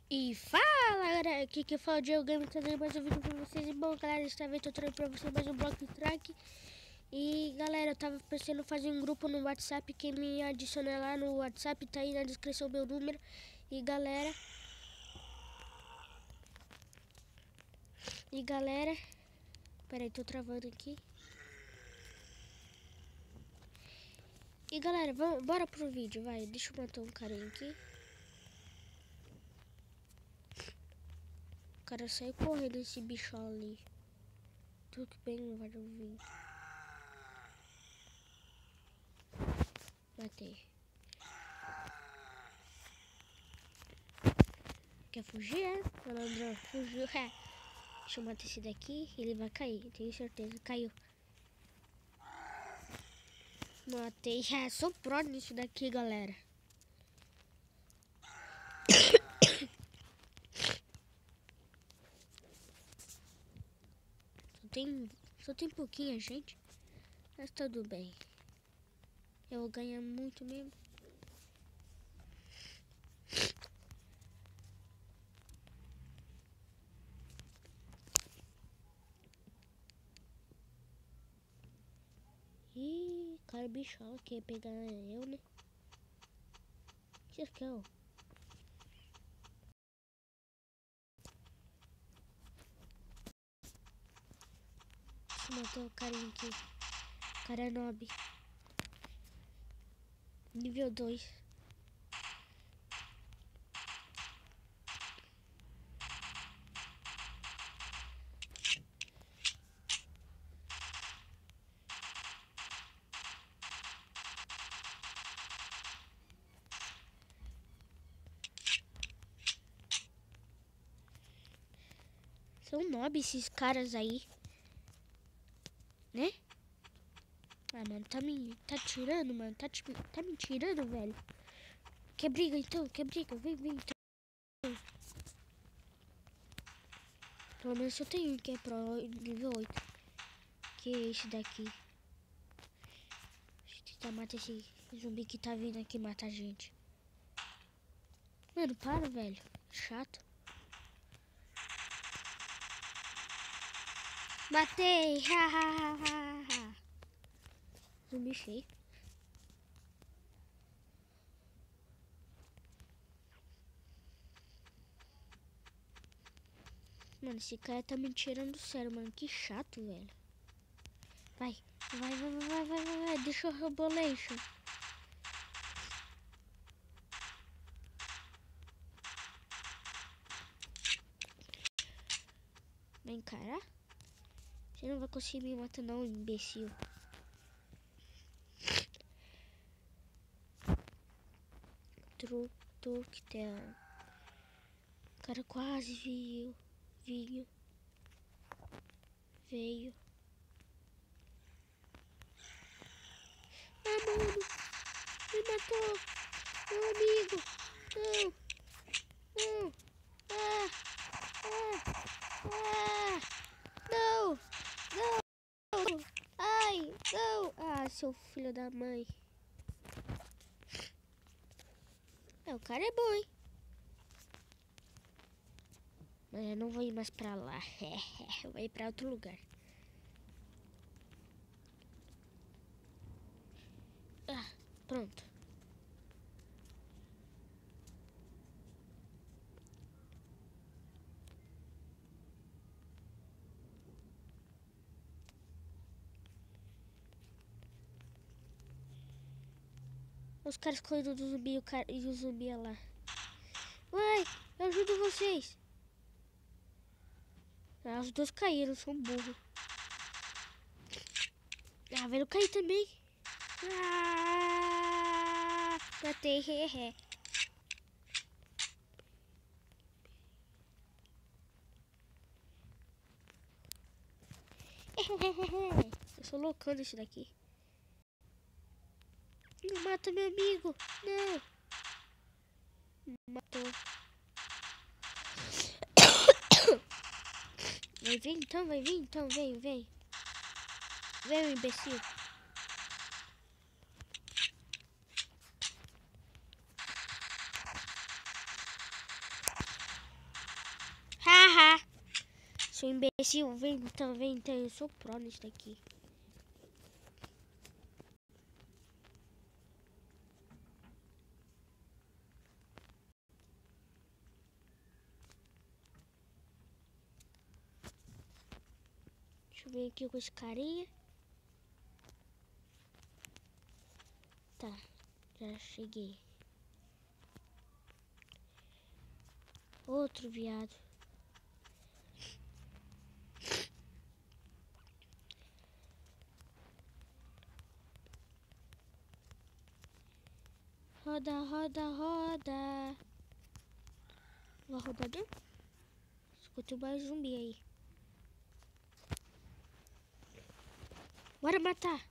E fala, galera, aqui que fala o Diego Game, trazendo mais um vídeo pra vocês. E bom, galera, esta vez eu tô trazendo pra vocês mais um bloco de track. E galera, eu tava pensando em fazer um grupo no WhatsApp. Quem me adiciona lá no WhatsApp, tá aí na descrição meu número. E galera, peraí, tô travando aqui. E galera, bora pro vídeo, vai. Deixa eu matar um carinha aqui. O cara saiu correndo, esse bicho ali. Tudo bem, não vai ouvir. Matei. Quer fugir, é? Malandrão, fugiu, é. Deixa eu matar esse daqui, ele vai cair, tenho certeza. Caiu. Matei. É, sou pro nisso daqui, galera. Só tem pouquinha gente, mas tudo bem. Eu vou ganhar muito mesmo. Ih, cara bichola quer pegar eu, né? Vocês querem? Deixa eu matar o carinha aqui. O cara é nobre. Nível 2. São nobres esses caras aí, né? Ah, mano, tá tirando, mano. Tá me tirando, velho. Quer briga então? Quer briga? Vem então. Pelo menos eu tenho um que é pro nível 8. Que é esse daqui. Deixa eu tentar matar esse zumbi que tá vindo aqui matar a gente. Mano, para, velho. Chato. Matei! Zumbi feio. Mano, esse cara tá me tirando do sério, mano. Que chato, velho. Vai. Deixa eu rebolation. Vem, cara. Você não vai conseguir me matar não, imbecil. Turktel. O cara quase veio. Ah, mano. Me matou. Meu amigo. Não. Não. Ai, não. Ah, seu filho da mãe. O cara é bom, hein? Mas eu não vou ir mais pra lá. Eu vou ir pra outro lugar. Ah, pronto. Os caras correndo do zumbi e o zumbi é lá. Uai, eu ajudo vocês. Ah, os dois caíram, são burros. Ah, velho, eu caí também. Ah, matei, hehe. Eu sou loucão desse daqui. Não mata meu amigo. Não. Matou. Vai vir então, vem. Vem, imbecil. Seu imbecil, vem também, então eu sou pro nisso daqui. Deixa eu ver aqui com esse carinha. Tá, já cheguei. Outro viado. Roda, roda, roda. Vai rodar não? Escutei mais zumbi aí. Bora matar.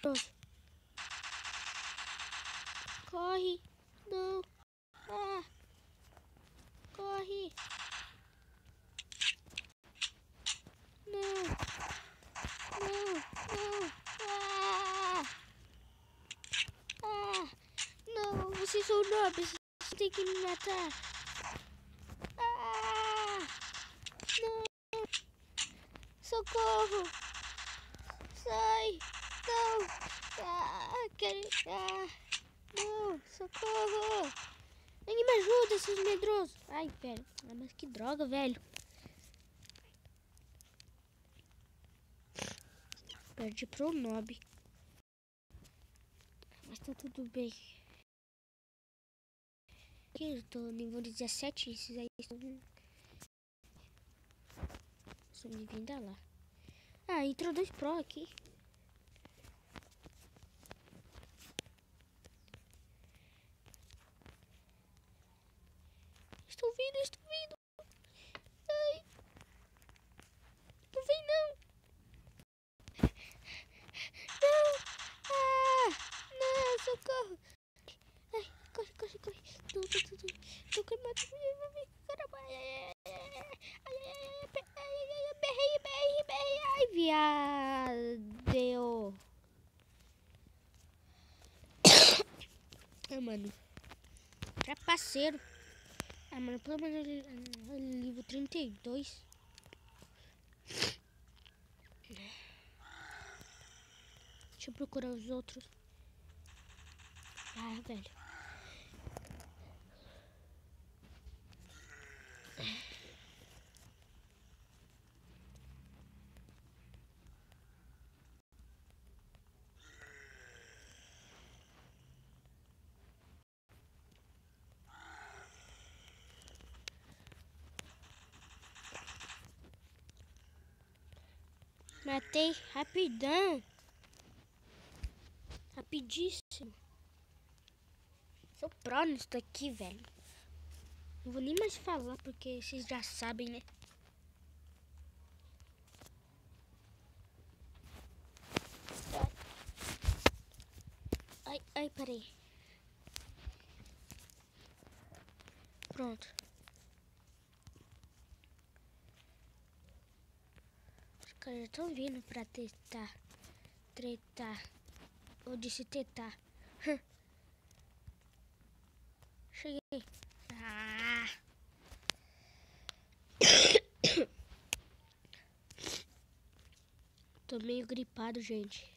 Pronto. Corre. Não. Ah. Corre. Não. Não. Não. Ah. Ah. Não. Vocês são nobres. Vocês têm que me matar. Ah. Não. Socorro. Sai. Não. Ah. Quero... Ah. Não. Socorro. Ninguém me ajuda, esses medrosos. Ai, pera. Ah, mas que droga, velho. Perdi pro Nob. Mas tá tudo bem. Aqui eu tô no nível 17. Esses aí estão me lá. Ah, entrou 2 pro aqui. Estou vindo. Ai. Não vem não. Não. Ah. Não, socorro. Ai, corre. Não quero matar. Caramba. Berrei. Ai, viado. Ah, mano. Trapaceiro. Ah, mano, pelo menos livro 32. Deixa eu procurar os outros. Ah, velho. Matei rapidão. Rapidíssimo. Sou pró nisso daqui, velho. Não vou nem mais falar porque vocês já sabem, né? Ai, parei. Pronto. Os caras já estão vindo pra tretar. Eu disse tetar. Cheguei. Ah. Tô meio gripado, gente.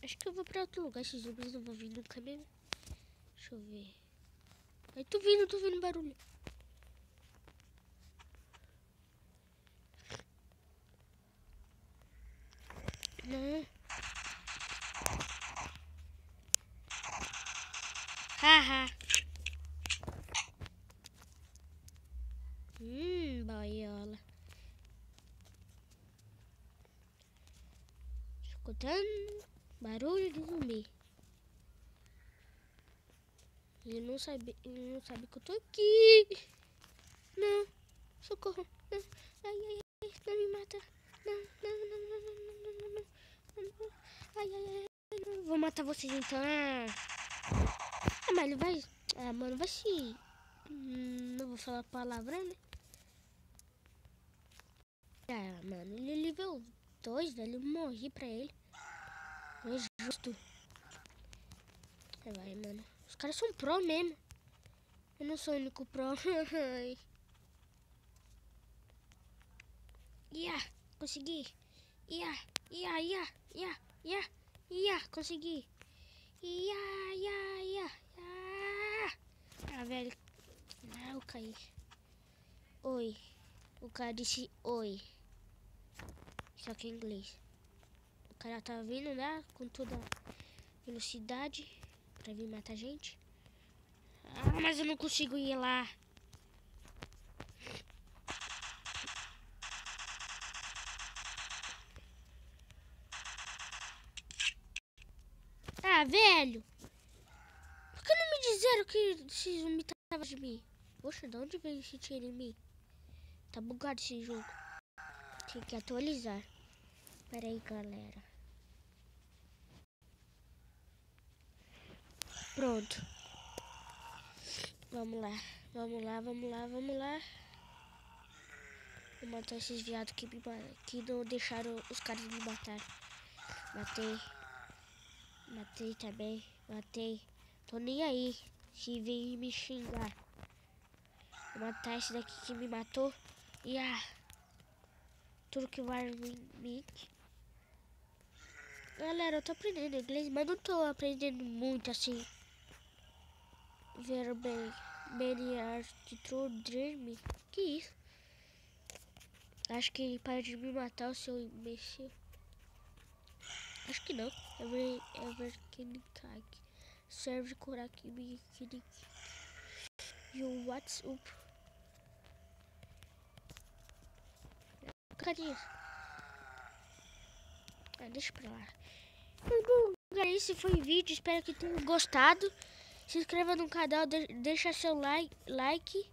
Acho que eu vou pra outro lugar. Esses zumbis não vão vir nunca mesmo. Deixa eu ver. Ai, tô ouvindo barulho. Não. Haha. Boiola. Escutando barulho de zumbi. Ele não sabe que eu tô aqui. Não. Socorro. Não. Ai. Não me mata. Não. Ai. Não. Vou matar vocês então. Ah, mas ele vai... Ah, mano, vai se... não vou falar palavrão, né? Ah, mano, ele é nível 2, velho. Eu morri pra ele. Não é justo. Vai, mano. Os caras são pro mesmo. Eu não sou o único pro. Consegui. Consegui. Velho. Eu caí. Oi. O cara disse oi. Só que em inglês. O cara tá vindo, né? Com toda velocidade pra vir matar a gente. Mas eu não consigo ir lá. Velho. Por que não me disseram que esses zumbis estavam de mim? Poxa, de onde veio esse tiro em mim? Tá bugado esse jogo. Tem que atualizar. Pera aí, galera. Pronto. Vamos lá. Vou matar esses viados que não deixaram os caras me matar. Matei também. Tô nem aí se vem me xingar. Vou matar esse daqui que me matou. Tudo que vai em mim. Galera, eu tô aprendendo inglês, mas não tô aprendendo muito assim. Ver bem. Many are the true dream. Que isso? Acho que ele para de me matar, o seu imbecil. Acho que não. Ever Kinikag. Serve Kuraki me Kinik. You what's up? Cadê isso? Deixa pra lá. Galera, esse foi o vídeo. Espero que tenham gostado. Se inscreva no canal, deixa seu like.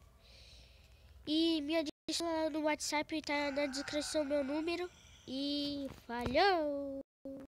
E me adiciona no WhatsApp, tá na descrição meu número. E falhou!